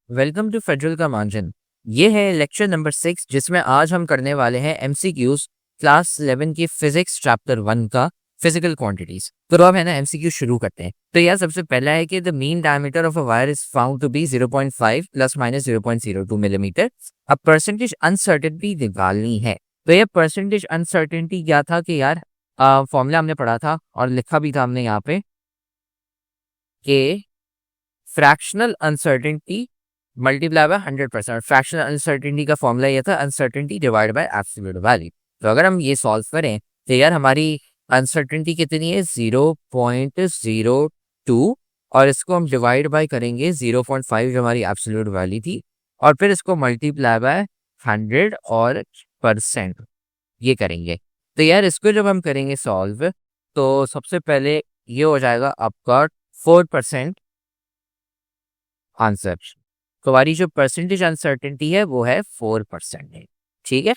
Welcome to federal का margin. ये है लेक्चर नंबर 6 जिसमें आज हम करने वाले हैं एमसीक्यूज क्लास 11 की फिजिक्स चैप्टर 1 का फिजिकल क्वांटिटीज। तो अब है ना एमसीक्यू शुरू करते हैं। तो यार सबसे पहला है कि the mean diameter of a wire is found to be 0.5 plus minus 0.02 millimetre. अब परसेंटेज अनसर्टेनिटी निकालनी है। तो ये परसेंटेज अनसर्टेनिटी क्या था कि यार फॉर्मूला हमने पढ़ा था और लिखा भी था हमने यहाँ पे कि fractional uncertainty multiply by 100%। Fractional uncertainty का फॉर्मूला ये था uncertainty divide by absolute value. तो अगर हम ये सॉल्व करें तो यार हमारी अनसर्टेनिटी कितनी है 0.02 और इसको हम डिवाइड बाय करेंगे 0.5 जो हमारी एब्सोल्यूट वैल्यू थी और फिर इसको मल्टीप्लाई बाय 100 और परसेंट ये करेंगे। तो यार इसको जब हम करेंगे सॉल्व तो सबसे पहले ये हो जाएगा आपका 4% आंसर। तो हमारी जो परसेंटेज अनसर्टेनिटी है वो है 4% है। ठीक है,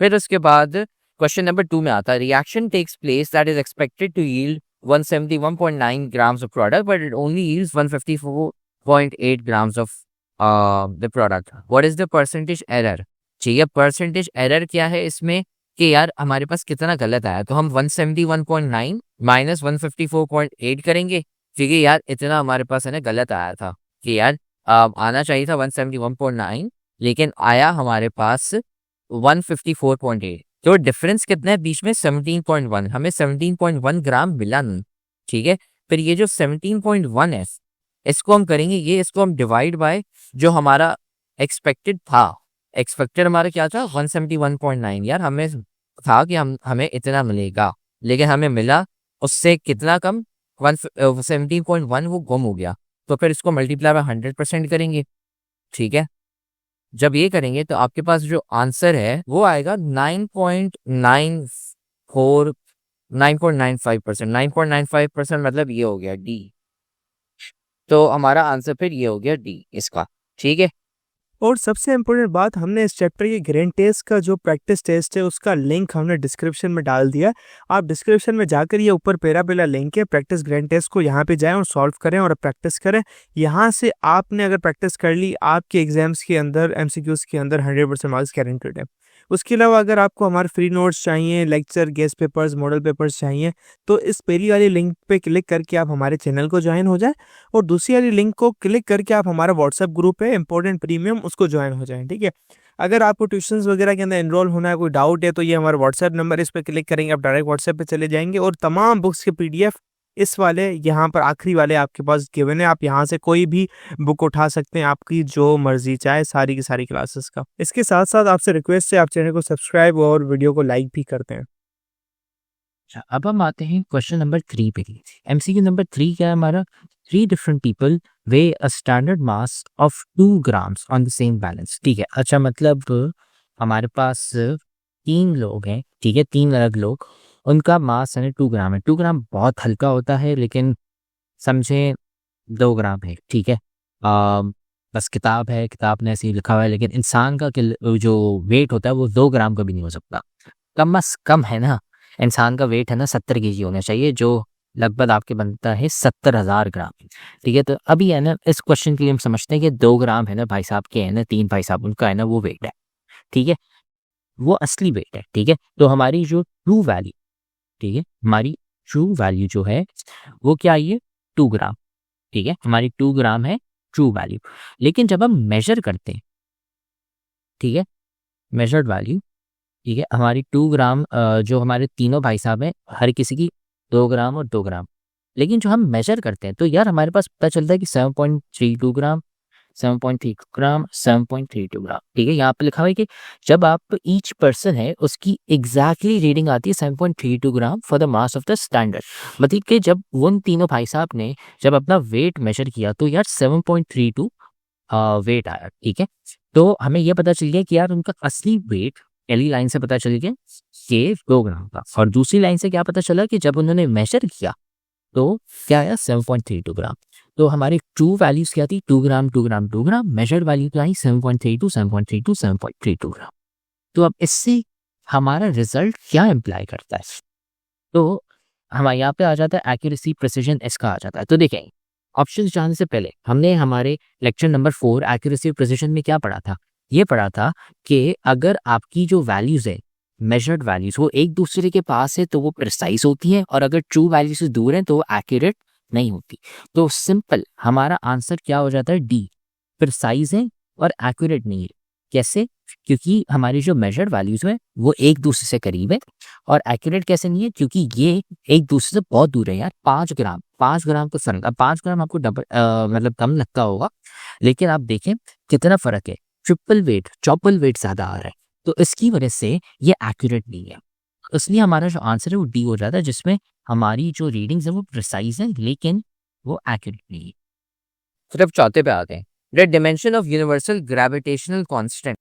फिर उसके बाद क्वेश्चन नंबर 2 में आता है reaction takes place that is expected to yield 171.9 grams of product but it only yields 154.8 grams of the product. What is the percentage error? ठीक है, परसेंटेज एरर क्या है इसमें कि यार हमारे पास कितना गलत आया। तो हम 171.9 माइनस 154.8 करेंगे। ठीक है यार, इतना हमारे पास है ना गलत आया था कि यार आना चाहिए था 171.9 लेकिन आया हमारे पास 154.8। तो डिफरेंस कितना है बीच में 17.1। हमें 17.1 ग्राम मिला नहीं। ठीक है, फिर ये जो 17.1 है इसको हम करेंगे इसको हम डिवाइड बाय जो हमारा एक्सपेक्टेड था। एक्सपेक्टेड हमारा क्या था 171.9। यार हमें था कि हमें इतना मिलेगा लेकिन हमें मिला उससे कितना कम 17.1 वो गुम हो गया। तो फिर इसको मल्टीप्लाई बाय 100% करेंगे। ठीक है, जब ये करेंगे तो आपके पास जो आंसर है वो आएगा 9.94 9.95%। 9.95% मतलब ये हो गया डी। तो हमारा आंसर फिर ये हो गया डी इसका। ठीक है, और सबसे इम्पोर्टेंट बात, हमने इस चैप्टर के ग्रैंड टेस्ट का जो प्रैक्टिस टेस्ट है उसका लिंक हमने डिस्क्रिप्शन में डाल दिया। आप डिस्क्रिप्शन में जाकर ये ऊपर पेरा लिंक है, प्रैक्टिस ग्रैंड टेस्ट को यहाँ पे जाएं और सॉल्व करें और प्रैक्टिस करें। यहाँ से आपने अगर प्रैक्टिस कर ली, आपके एग्जाम्स के अंदर एमसीक्यूज के अंदर 100% मार्क्स गारंटेड है। उसके अलावा अगर आपको हमारे फ्री नोट्स चाहिए, lecture, guest papers, model papers चाहिए, तो इस पहली वाली लिंक पे क्लिक करके आप हमारे चैनल को ज्वाइन हो जाएं और दूसरी वाली लिंक को क्लिक करके आप हमारा व्हाट्सएप ग्रुप है इंपॉर्टेंट प्रीमियम, उसको ज्वाइन हो जाएं। ठीक है, अगर आपको ट्यूशंस वगैरह के अंदर एनरोल होना है, कोई डाउट है, तो ये हमारा व्हाट्सएप नंबर, इस पर क्लिक करेंगे आप डायरेक्ट व्हाट्सएप पे चले जाएंगे और तमाम बुक्स के पीडीएफ इस वाले यहाँ पर आखिरी वाले आपके पास गिवन है। आप यहाँ से कोई भी बुक उठा सकते हैं, आपकी जो मर्जी चाहे, सारी की सारी क्लासेस का। इसके साथ साथ आपसे रिक्वेस्ट है आप चैनल को सब्सक्राइब और वीडियो को लाइक भी करते हैं। अब हम आते हैं क्वेश्चन नंबर 3 पे। एमसीक्यू नंबर 3 क्या है हमारा, 3 different people way a standard mass of 2 grams on the same balance. ठीक है, अच्छा मतलब हमारे पास 3 लोग हैं। ठीक है, 3 अलग लोग, उनका मास है 2 ग्राम है। 2 ग्राम बहुत हल्का होता है लेकिन समझे 2 ग्राम है। ठीक है, बस किताब है, किताब ने ऐसे ही लिखा हुआ है लेकिन इंसान का जो वेट होता है वो 2 ग्राम का भी नहीं हो सकता। कम से कम है ना, इंसान का वेट है ना 70 केजी होना चाहिए, जो लगभग आपके बनता है 70,000 ग्राम। ठीक है, तो अभी है ना इस क्वेश्चन के लिए हम समझते हैं कि 2 ग्राम है ना भाई साहब के, है ना 3 भाई साहब, उनका है ना वो वेट है। ठीक है, वो असली वेट है। ठीक है, तो हमारी जो ट्रू वैल्यू, ठीक है, हमारी ट्रू वैल्यू जो है वो क्या है, 2 ग्राम। ठीक है, हमारी 2 ग्राम है ट्रू वैल्यू। लेकिन जब हम मेजर करते हैं, ठीक है, मेजर्ड वैल्यू, ठीक है, हमारी 2 ग्राम जो हमारे तीनों भाई साहब हैं हर किसी की 2 ग्राम और 2 ग्राम। लेकिन जो हम मेजर करते हैं तो यार हमारे पास पता चलता है कि 7.32 ग्राम, 7.32 ग्राम, 7.32 ग्राम। ठीक है, यहाँ पे लिखा हुआ है कि जब आप ईच पर्सन है उसकी एग्जैक्टली रीडिंग आती है 7.32 gram for the mass of the standard. मतलब कि जब उन तीनों भाई साहब ने जब अपना वेट मेजर किया तो यार 7.32 वेट आया। ठीक है, तो हमें यह पता चल गया कि यार उनका असली वेट पहली लाइन से पता चल गया कि 2 ग्राम का, और दूसरी लाइन से क्या पता चला कि जब उन्होंने मेजर किया तो क्या आया 7.32 ग्राम। तो हमारी ट्रू वैल्यूज क्या थी, 2 ग्राम 2 ग्राम 2 ग्राम, मेजर्ड वैल्यू तो आई 7.32 7.32 7.32 ग्राम। तो अब इससे हमारा रिजल्ट क्या इम्प्लाई करता है, तो हमारे यहाँ पे आ जाता है एक्यूरेसी, प्रिसिजन इसका आ जाता है। तो देखें ऑप्शन जानने से पहले हमने हमारे लेक्चर नंबर 4 एक्यूरेसी और प्रिसिशन में क्या पढ़ा था? ये पढ़ा था कि अगर आपकी जो वैल्यूज है, मेजर्ड वैल्यूज, वो एक दूसरे के पास है तो वो प्रिसाइज होती है, और अगर ट्रू वैल्यू से दूर है तो वो एक्यूरेट नहीं होती। तो सिंपल हमारा आंसर क्या हो जाता है? डी, प्रिसाइज है और एक्यूरेट नहीं है। कैसे? क्योंकि हमारी जो मेजर्ड वैल्यूज है वो एक दूसरे से करीब है, और एक्यूरेट कैसे नहीं है? क्योंकि ये एक दूसरे से बहुत दूर है यार। 5 ग्राम तो फर्क, अब 5 ग्राम आपको डबल मतलब कम लगता होगा, लेकिन आप देखें कितना फर्क है, ट्रिपल वेट ज्यादा आ रहा है, तो इसकी वजह से ये एक्यूरेट नहीं है। इसलिए हमारा जो आंसर है वो डी हो जाता है, जिसमें हमारी जो रीडिंग्स है वो प्रिसाइज है लेकिन वो एक्यूरेट नहीं है। सिर्फ चौथे पे आते हैं, the dimension of universal gravitational constant.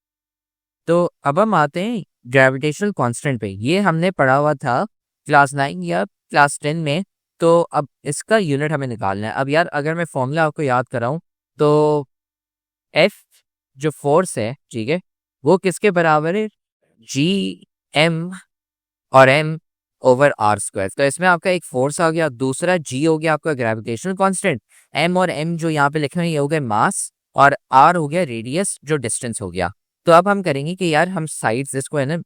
तो अब हम आते हैं ग्रेविटेशनल कांस्टेंट पे। ये हमने पढ़ा हुआ था क्लास 9 या क्लास 10 में, तो अब इसका यूनिट हमें निकालना है। अब यार अगर मैं फॉर्मूला आपको याद कराऊं तो एफ जो फोर्स है, ठीक है, वो किसके बराबर है? जी एम और एम ओवर आर स्क्वायर। तो इसमें आपका एक फोर्स आ गया, दूसरा जी हो गया आपका ग्रेविटेशनल कांस्टेंट, एम और एम जो यहाँ पे लिखे हैं ये हो गए मास, और आर हो गया रेडियस जो डिस्टेंस हो गया। तो अब हम करेंगे कि यार हम साइड्स इसको है ना,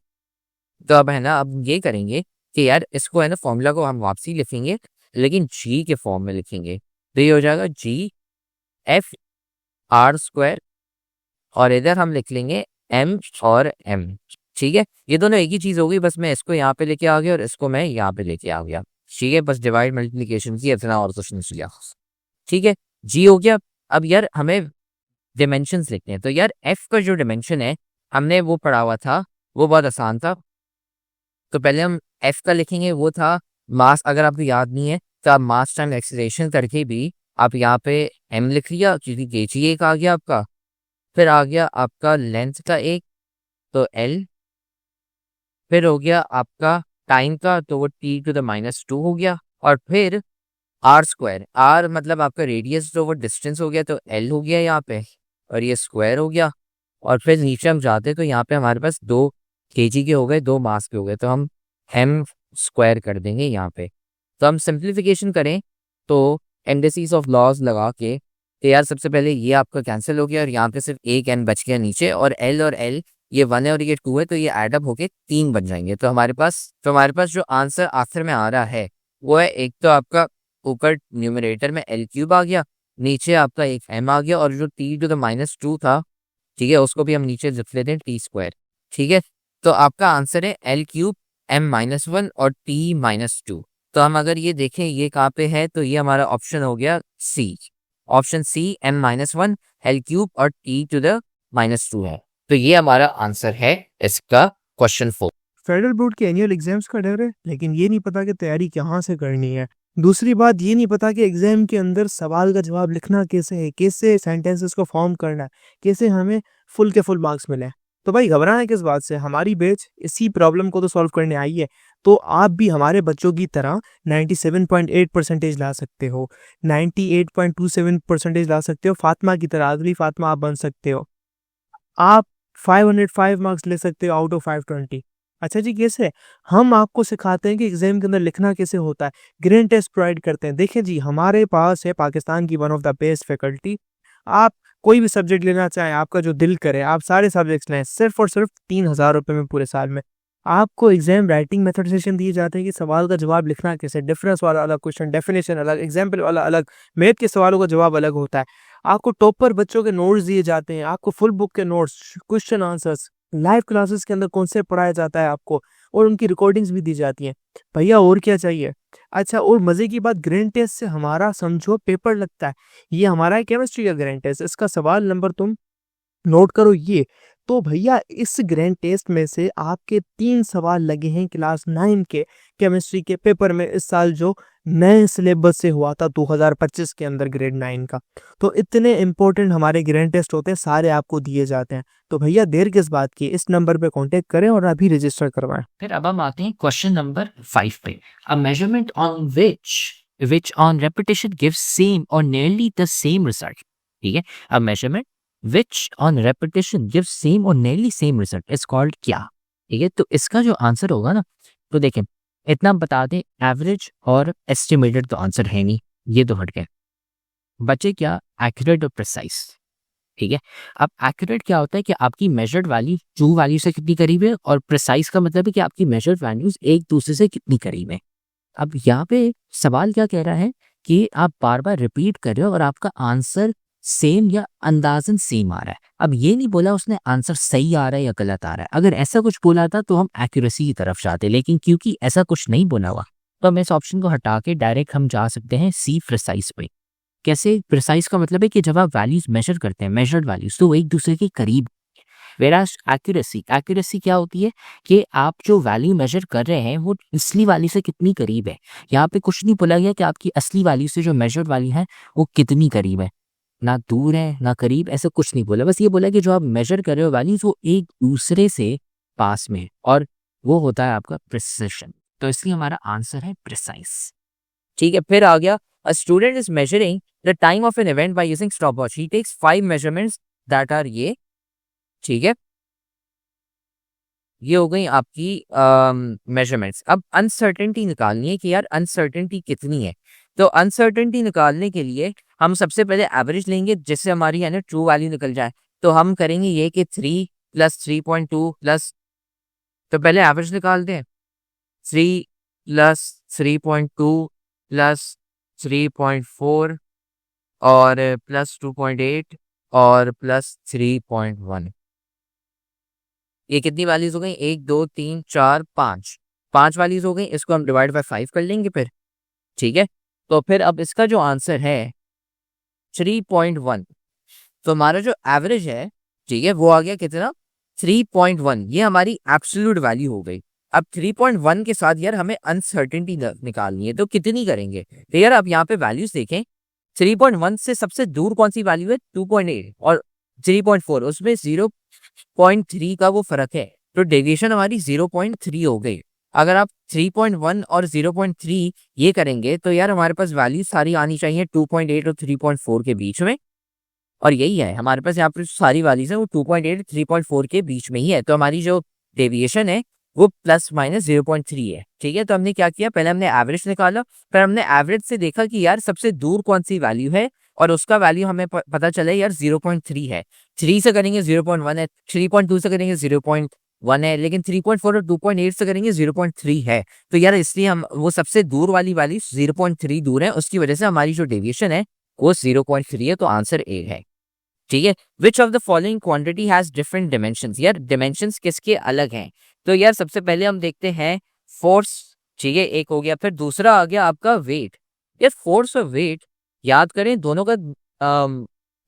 तो अब है ना, अब ये करेंगे कि यार इसको है ना फॉर्मूला को हम वापसी लिखेंगे लेकिन जी के फॉर्म में लिखेंगे। तो ये हो जाएगा जी एफ आर स्क्वायर, और इधर हम लिख लेंगे एम और एम। ठीक है, ये दोनों एक ही चीज होगी, बस मैं इसको यहाँ पे लेके आ गया और इसको मैं यहाँ पे लेके आ गया। ठीक है, बस डिवाइड मल्टीप्लिकेशन की इतना और कुछ नहीं किया। ठीक है, जी हो गया। अब यार हमें डिमेंशंस लिखते हैं, तो यार एफ का जो डिमेंशन है हमने वो पढ़ा हुआ था, वो बहुत आसान था। तो पहले हम एफ का लिखेंगे, वो था मास। अगर आपको याद नहीं है तो आप मास टाइम एक्सीलरेशन करके भी आप यहाँ पे एम लिख लिया, क्योंकि केजी एक आ गया आपका, फिर आ गया आपका लेंथ का एक तो एल, फिर हो गया आपका टाइम का तो वो टी टू द -2 हो गया, और फिर आर स्क्वायर, आर मतलब आपका रेडियस जो वो डिस्टेंस हो गया तो एल हो गया यहाँ पे, और ये स्क्वायर हो गया। और फिर नीचे हम जाते तो यहाँ पे हमारे पास 2 केजी के हो गए, 2 मास के हो गए, तो हम एम स्क्वायर कर देंगे यहाँ पे। तो हम सिंप्लीफिकेशन करें तो एंडेसिस ऑफ लॉज लगा के, तो यार सबसे पहले ये आपका कैंसिल हो गया और यहाँ पे सिर्फ एक एन बच गया नीचे, और एल ये 1 है और ये 2 है, तो ये एडअप होके 3 बन जाएंगे। तो हमारे पास जो आंसर आखिर में आ रहा है वो है, एक तो आपका ऊपर न्यूमरेटर में एल क्यूब आ गया, नीचे आपका एक एम आ गया, और जो टी टू द -2 था, ठीक है, उसको भी हम नीचे लिख लेते हैं टी स्क्वायर। ठीक है, तो आपका आंसर है एल क्यूब m-1 और t-2। तो हम अगर ये देखें ये कहाँ पे है, तो ये हमारा ऑप्शन हो गया C, option C m-1 L cube और t टू द -2 है। तो ये हमारा आंसर है इसका क्वेश्चन 4। फेडरल बोर्ड के एनुअल एग्जाम्स का डर है, लेकिन ये नहीं पता कि तैयारी कहाँ से करनी है। दूसरी बात ये नहीं पता कि एग्जाम के अंदर सवाल का जवाब लिखना कैसे है, कैसे सेंटेंसेस को फॉर्म करना है, कैसे हमें फुल के फुल मार्क्स मिले। तो भाई घबराना किस बात से, हमारी बैच इसी प्रॉब्लम को तो सॉल्व करने आई है। तो आप भी हमारे बच्चों की तरह 97.8% ला सकते हो, 98.27% ला सकते हो, फातिमा की तरह, अगली फातिमा आप बन सकते हो। आप 505 मार्क्स ले सकते हो आउट ऑफ 520। अच्छा जी, कैसे? हम आपको सिखाते हैं कि एग्जाम के अंदर लिखना कैसे होता है, ग्रैंड टेस्ट प्रोवाइड करते हैं। देखिए जी, हमारे पास है पाकिस्तान की one of the best faculty. आप कोई भी सब्जेक्ट लेना चाहें, आपका जो दिल करे, आप सारे सब्जेक्ट्स लें, सिर्फ और सिर्फ 3000 रुपये में पूरे साल में। आपको एग्जाम राइटिंग मेथड सेशन दिए जाते हैं कि सवाल का जवाब लिखना कैसे, डिफरेंस वाला अलग क्वेश्चन, डेफिनेशन अलग, एग्जाम्पल वाला अलग, मैथ के सवालों का जवाब अलग होता है। आपको टॉपर बच्चों के नोट्स दिए जाते हैं, आपको फुल बुक के notes, question answers, live classes के अंदर कॉन्सेप्ट पढ़ाया जाता है आपको, और उनकी रिकॉर्डिंग्स भी दी जाती हैं। भैया और क्या चाहिए? अच्छा, और मजे की बात, ग्रैंड टेस्ट से हमारा समझो पेपर लगता है। ये हमारा है केमिस्ट्री का ग्रैंड टेस्ट, इसका सवाल नंबर तुम नोट करो ये। तो भैया इस ग्रैंड टेस्ट में से आपके 3 सवाल लगे हैं क्लास 9 के केमिस्ट्री के पेपर में, इस साल जो नए सिलेबस से हुआ था 2025 के अंदर ग्रेड 9 का। तो इतने इंपॉर्टेंट हमारे ग्रैंड टेस्ट होते हैं, सारे आपको दिए जाते हैं। तो भैया देर किस बात की, इस नंबर पे कांटेक्ट करें और अभी रजिस्टर करवाएं। फिर अब हम आते हैं क्वेश्चन नंबर 5 पे। अ measurement on which on repetition gives same or nearly the same result। ठीक है, अ measurement which on repetition gives same or nearly same result is called क्या? ठीक है, तो इसका जो आंसर होगा ना, तो देखें इतना बता दें, एवरेज और एस्टिमेटेड तो आंसर है नहीं, ये तो हट गए। बचे क्या, एक्यूरेट और प्रिसाइज। ठीक है, अब एक्यूरेट क्या होता है कि आपकी मेजर्ड वैल्यू ट्रू वैल्यू से कितनी करीब है, और प्रिसाइज का मतलब है कि आपकी मेजर्ड वैल्यूज एक दूसरे से कितनी करीब है। अब यहाँ पे सवाल क्या कह रहा है कि आप बार बार रिपीट कर रहे हो और आपका आंसर सेम या अंदाजन सेम आ रहा है। अब ये नहीं बोला उसने आंसर सही आ रहा है या गलत आ रहा है। अगर ऐसा कुछ बोला था तो हम एक्यूरेसी की तरफ जाते, लेकिन क्योंकि ऐसा कुछ नहीं बोला हुआ तो हम इस ऑप्शन को हटा के डायरेक्ट हम जा सकते हैं सी प्रिसाइज पे। कैसे, प्रिसाइज का मतलब है कि जब आप वैल्यूज मेजर करते हैं, मेजर्ड वैल्यूज, तो वो एक दूसरे के करीब। वेराज एक्यूरेसी, एक्यूरेसी क्या होती है कि आप जो वैल्यू मेजर कर रहे हैं वो असली वैल्यू से कितनी करीब है। यहाँ पे कुछ नहीं बोला गया कि आपकी असली वैल्यू से जो मेजर्ड वैल्यू है वो कितनी करीब है, ना दूर है ना करीब, ऐसा कुछ नहीं बोला। बस ये बोला कि जो आप मेजर कर रहे हो वैल्यूज वो एक दूसरे से पास में है, और वो होता है आपका प्रिसिशन। तो इसलिए हमारा आंसर है प्रिसाइज। ठीक है, फिर आ गया, a student is measuring the time of an event by using stopwatch, he takes 5 measurements that are ये। ठीक है, ये हो गई आपकी मेजरमेंट्स। अब अनसर्टेनिटी निकालनी है कि यार अनसर्टेनिटी कितनी है। तो अनसर्टेनिटी निकालने के लिए हम सबसे पहले एवरेज लेंगे जिससे हमारी है ना ट्रू वैल्यू निकल जाए। तो हम करेंगे ये कि 3 प्लस 3.2 प्लस, तो पहले एवरेज निकालते हैं। 3 प्लस 3.2 प्लस 3.4 और प्लस 2.8 और प्लस 3.1। ये कितनी वैल्यूज हो गई, 1 2 3 4 5, 5 वैल्यूज हो गई। इसको हम डिवाइड बाय 5 कर लेंगे फिर। ठीक है, तो फिर अब इसका जो आंसर है 3.1, तो हमारा जो एवरेज है, ठीक है, वो आ गया कितना, 3.1। ये हमारी एब्सोल्यूट वैल्यू हो गई। अब 3.1 के साथ यार हमें अनसर्टेनिटी निकालनी है, तो कितनी करेंगे। तो यार आप यहाँ पे वैल्यूज देखें, 3.1 से सबसे दूर कौन सी वैल्यू है, 2.8 और 3.4, उसमें 0.3 का वो फर्क है, तो डेविएशन हमारी 0.3 हो गई। अगर आप 3.1 और 0.3 ये करेंगे तो यार हमारे पास वैल्यू सारी आनी चाहिए 2.8 और 3.4 के बीच में, और यही है हमारे पास यहाँ पर सारी वैल्यूज है वो 2.8 3.4 के बीच में ही है। तो हमारी जो डेविएशन है वो प्लस माइनस 0.3 है। ठीक है, तो हमने क्या किया, पहले हमने एवरेज निकाला, फिर हमने एवरेज से देखा कि यार सबसे दूर कौन सी वैल्यू है, और उसका वैल्यू हमें पता चला यार 0.3 है। 3 से करेंगे 0.1 है, 3.2 से करेंगे 0.1 है, लेकिन 3.4 और 2.8 से करेंगे 0.3 है। तो यार इसलिए हम वो सबसे दूर वाली वैल्यू 0.3 दूर है, उसकी वजह से हमारी जो डेविएशन है वो 0.3 है, तो आंसर ए है। ठीक है, which of the following quantity has different dimensions, यार डिमेंशंस किसके अलग हैं। तो यार सबसे पहले हम देखते हैं फोर्स। ठीक है, एक हो गया, फिर दूसरा आ गया आपका वेट। यार फोर्स और वेट याद करें दोनों का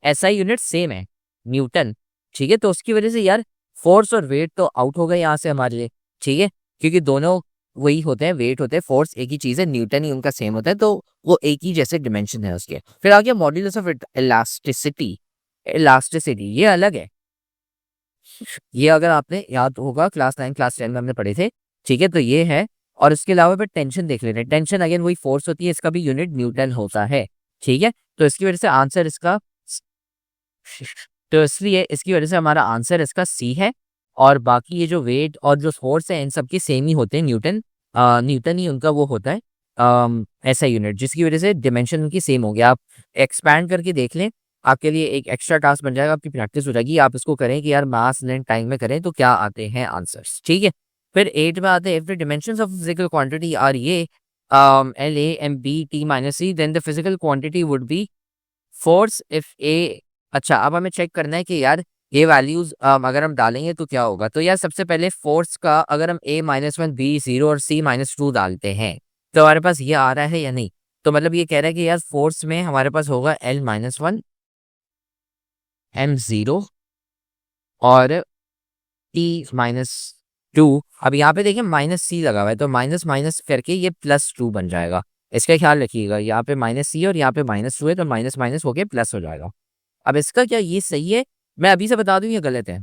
एसआई यूनिट सेम है, न्यूटन। ठीक है, तो उसकी वजह से यार फोर्स और वेट तो आउट हो गए यहाँ से हमारे लिए। ठीक है, क्योंकि दोनों वही होते हैं, वेट होते हैं, फोर्स एक ही चीज है, न्यूटन ही उनका सेम होता है, तो वो एक ही जैसे डिमेंशन है उसके। फिर आ गया मॉड्यूलस ऑफ इलास्टिसिटी। इलास्टिसिटी ये अलग है, ये अगर आपने याद होगा क्लास 9 क्लास 10 में हमने पढ़े थे। ठीक है, तो ये है, और इसके अलावा फिर टेंशन देख लेते हैं। टेंशन अगेन वही फोर्स होती है, इसका भी यूनिट न्यूटन होता है। ठीक है, तो इसकी वजह से आंसर इसका तो इसलिए इसकी वजह से हमारा आंसर इसका सी है। और बाकी ये जो वेट और जो फोर्स है इन सबके सेम ही होते हैं, न्यूटन न्यूटन ही उनका वो होता है ऐसा यूनिट, जिसकी वजह से डिमेंशन उनकी सेम हो गया। आप एक्सपैंड करके देख लें, आपके लिए एक एक्स्ट्रा टास्क बन जाएगा, आपकी प्रैक्टिस हो जाएगी। आप इसको करें कि यार मास लेंथ टाइम में करें तो क्या आते हैं आंसर्स। ठीक है, फिर 8 में आते हैं, if the dimensions of physical quantity are ये L A M B T minus C, then the physical quantity would be force if A. अच्छा, अब हमें चेक करना है कि यार ये वैल्यूज अगर हम डालेंगे तो क्या होगा। तो यार सबसे पहले फोर्स का अगर हम a-1 b0 और c-2 डालते हैं तो हमारे पास ये आ रहा है या नहीं। तो मतलब ये कह रहा है कि यार फोर्स में हमारे पास होगा l-1 m0 और t-2। अब यहाँ पे देखिए माइनस सी लगा हुआ है, तो माइनस माइनस करके ये +2 बन जाएगा। इसका ख्याल रखिएगा, यहाँ पे माइनस सी और यहाँ पे -2 है, तो माइनस माइनस होके प्लस हो जाएगा। अब इसका क्या ये सही है, मैं अभी से बता दूं ये गलत है।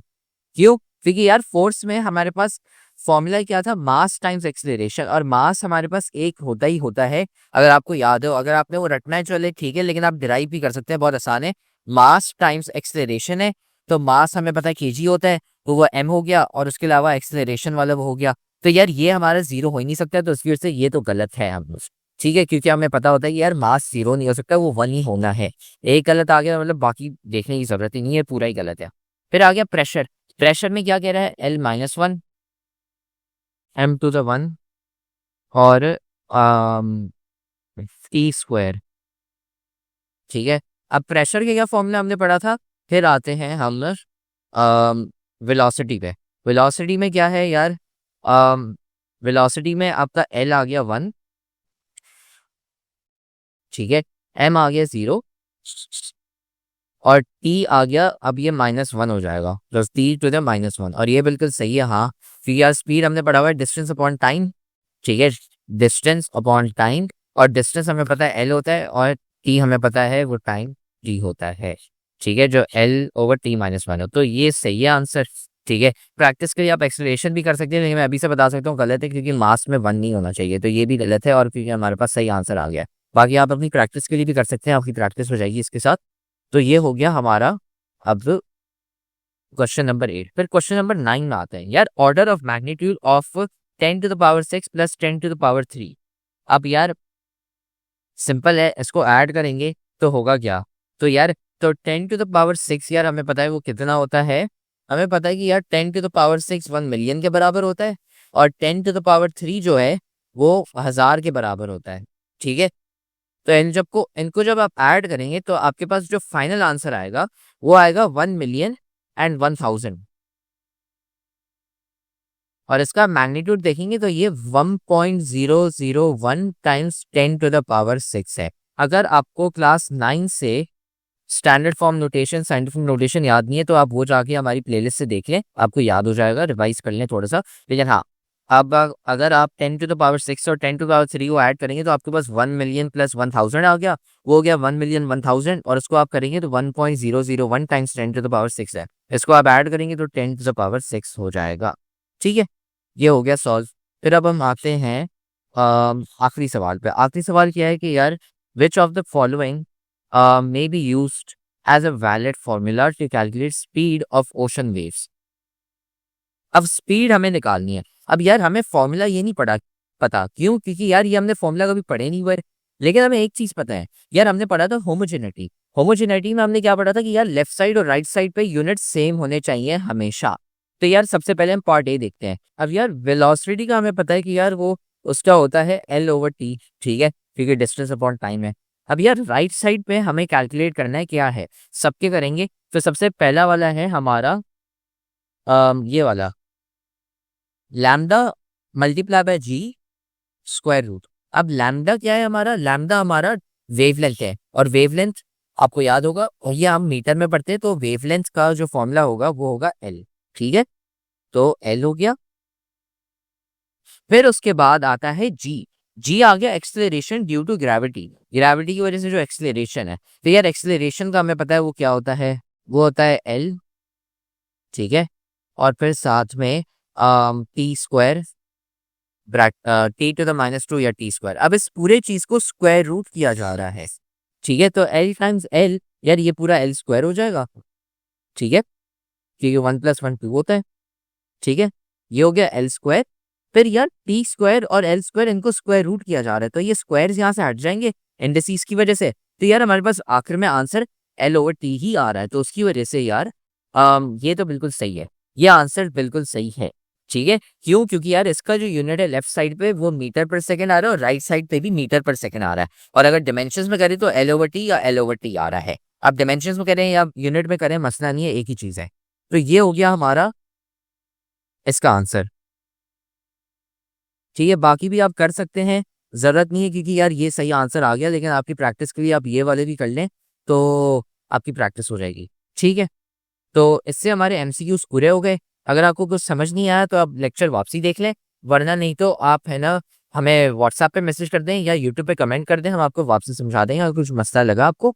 क्यों, क्योंकि यार फोर्स में हमारे पास फॉर्मूला क्या था, मास टाइम्स एक्सेलरेशन, और मास हमारे पास एक होता ही होता है। अगर आपको याद हो, अगर आपने वो रटना है चले ठीक है, लेकिन आप डिराइव भी कर सकते हैं, बहुत आसान है। मास टाइम्स एक्सेलरेशन है, तो मास हमें पता है केजी होता है, तो वो m हो गया, और उसके अलावा एक्सेलरेशन वाला वो हो गया। तो यार ये हमारा 0 हो ही नहीं सकता, तो उसकी वजह से ये तो गलत है हम ठीक है, क्योंकि हमें पता होता है कि यार मास 0 नहीं हो सकता, वो 1 ही होना है। एक गलत आ गया मतलब बाकी देखने की जरूरत ही नहीं है, पूरा ही गलत है। फिर आ गया प्रेशर। प्रेशर में क्या कह रहा है, L-1 m⁻⁴ और T²। ठीक है, अब प्रेशर के क्या फॉर्मूला हमने पढ़ा था। फिर आते हैं हम वेलोसिटी पे। वेलोसिटी में क्या है यार, वेलोसिटी में आपका L आ गया 1, ठीक है, M आ गया 0 और T आ गया, अब ये -1 हो जाएगा, प्लस T⁻⁻1। और ये बिल्कुल सही है, हाँ, क्योंकि यार स्पीड हमने पढ़ा हुआ है डिस्टेंस अपॉन टाइम। ठीक है, डिस्टेंस अपॉन टाइम, और डिस्टेंस हमें पता है L होता है और T हमें पता है वो टाइम T होता है। ठीक है, जो L/T-1 हो, तो ये सही है आंसर। ठीक है, प्रैक्टिस के लिए आप एक्सेलरेशन भी कर सकते हैं, लेकिन मैं अभी से बता सकता हूँ गलत है, क्योंकि मास में 1 नहीं होना चाहिए, तो ये भी गलत है, और क्योंकि हमारे पास सही आंसर आ गया है। बाकी आप अपनी प्रैक्टिस के लिए भी कर सकते हैं, आपकी प्रैक्टिस हो जाएगी इसके साथ। तो ये हो गया हमारा अब क्वेश्चन नंबर 8। फिर क्वेश्चन नंबर 9 में आते हैं यार, order of magnitude of 10⁶ plus 10⁻3। अब यार सिंपल है, इसको ऐड करेंगे तो होगा क्या, तो यार तो 10⁶ यार हमें पता है वो कितना होता है। हमें पता है कि यार 10⁶ 1 मिलियन के बराबर होता है, और 10⁻3 जो है वो 1000 के बराबर होता है। ठीक है, तो इनको जब आप ऐड करेंगे तो आपके पास जो फाइनल आंसर आएगा वो आएगा 1,000,001,000। और इसका मैग्नीट्यूड देखेंगे तो ये 1.001 टाइम्स 10⁶ है। अगर आपको क्लास 9 से standard form notation, scientific notation याद नहीं है, तो आप वो जाके हमारी प्लेलिस्ट से देख लें, आपको याद हो जाएगा, रिवाइज कर लें थोड़ा सा। लेकिन हाँ, अब अगर आप 10⁶ और 10⁻3 को ऐड करेंगे तो आपके पास 1 मिलियन प्लस 1000 आ गया, वो हो गया 1,000,001,000, और उसको आप करेंगे तो 1.001 टाइम्स 10⁶ है। इसको आप ऐड करेंगे तो 10⁶ हो जाएगा। ठीक है, ये हो गया सॉल्व। फिर अब हम आते हैं आखिरी सवाल पे। आखिरी सवाल क्या है कि यार, which of the following may be used as a valid formula to calculate speed of ocean waves। अब स्पीड हमें निकालनी है। अब यार हमें फॉर्मूला ये नहीं पता, क्यों, क्योंकि यार ये हमने फॉर्मूला कभी पढ़े नहीं हुए। लेकिन हमें एक चीज पता है यार, हमने पढ़ा था होमोजेनिटी। होमोजेनिटी में हमने क्या पढ़ा था कि यार लेफ्ट साइड और राइट साइड पे यूनिट सेम होने चाहिए हमेशा। तो यार सबसे पहले हम पार्ट ए देखते हैं। अब यार वेलोसिटी का हमें पता है कि यार वो उसका होता है L/T। ठीक है, क्योंकि डिस्टेंस अपॉन टाइम है। अब यार राइट साइड पे हमें कैलकुलेट करना है क्या है, सबके करेंगे। तो सबसे पहला वाला है हमारा ये वाला लैम्डा मल्टीप्लाई बाय G²रूट। अब लैम्डा क्या है हमारा, लैम्डा हमारा वेवलेंथ है, और वेवलेंथ आपको याद होगा, और ये हम मीटर में पढ़ते हैं, तो वेवलेंथ का जो फॉर्मूला होगा वो होगा L। ठीक है, तो L हो गया। फिर उसके बाद आता है जी आ गया acceleration due to gravity. Gravity की वजह से जो एक्सेलरेशन है, तो यार एक्सेलरेशन का हमें पता है वो क्या होता है, वो होता है L। ठीक है, और फिर साथ में T², T⁻² या T²। अब इस पूरे चीज को स्क्वायर रूट किया जा रहा है। ठीक है, तो L टाइम्स L, यार ये पूरा L² हो जाएगा। ठीक है, क्योंकि 1 + 1 2 होता है। ठीक है, ये हो गया L²। फिर यार T² और L² इनको स्क्वायर रूट किया जा रहा है, तो ये स्क्वायर्स यहाँ से हट जाएंगे इंडिसेस की वजह से। तो यार हमारे पास आखिर में आंसर L/T ही आ रहा है, तो उसकी वजह से यार ये तो बिल्कुल सही है, ये आंसर बिल्कुल सही है। ठीक है, क्यों, क्योंकि यार इसका जो यूनिट है लेफ्ट साइड पे वो मीटर पर सेकंड आ रहा है, और राइट साइड पे भी मीटर पर सेकंड आ रहा है। और अगर डिमेंशंस में करें तो L/T या L/T आ रहा है। आप डिमेंशंस में करें या यूनिट में करें, मसला नहीं है, एक ही चीज है। तो ये हो गया हमारा इसका आंसर। ठीक है, बाकी भी आप कर सकते हैं, जरूरत नहीं है, क्योंकि यार ये सही आंसर आ गया, लेकिन आपकी प्रैक्टिस के लिए आप ये वाले भी कर लें तो आपकी प्रैक्टिस हो जाएगी। ठीक है, तो इससे हमारे MCQs पूरे हो गए। अगर आपको कुछ समझ नहीं आया तो आप लेक्चर वापसी देख लें, वरना नहीं तो आप है ना हमें व्हाट्सएप पे मैसेज कर दें या यूट्यूब पे कमेंट कर दें, हम आपको वापसी समझा देंगे अगर कुछ मसला लगा आपको।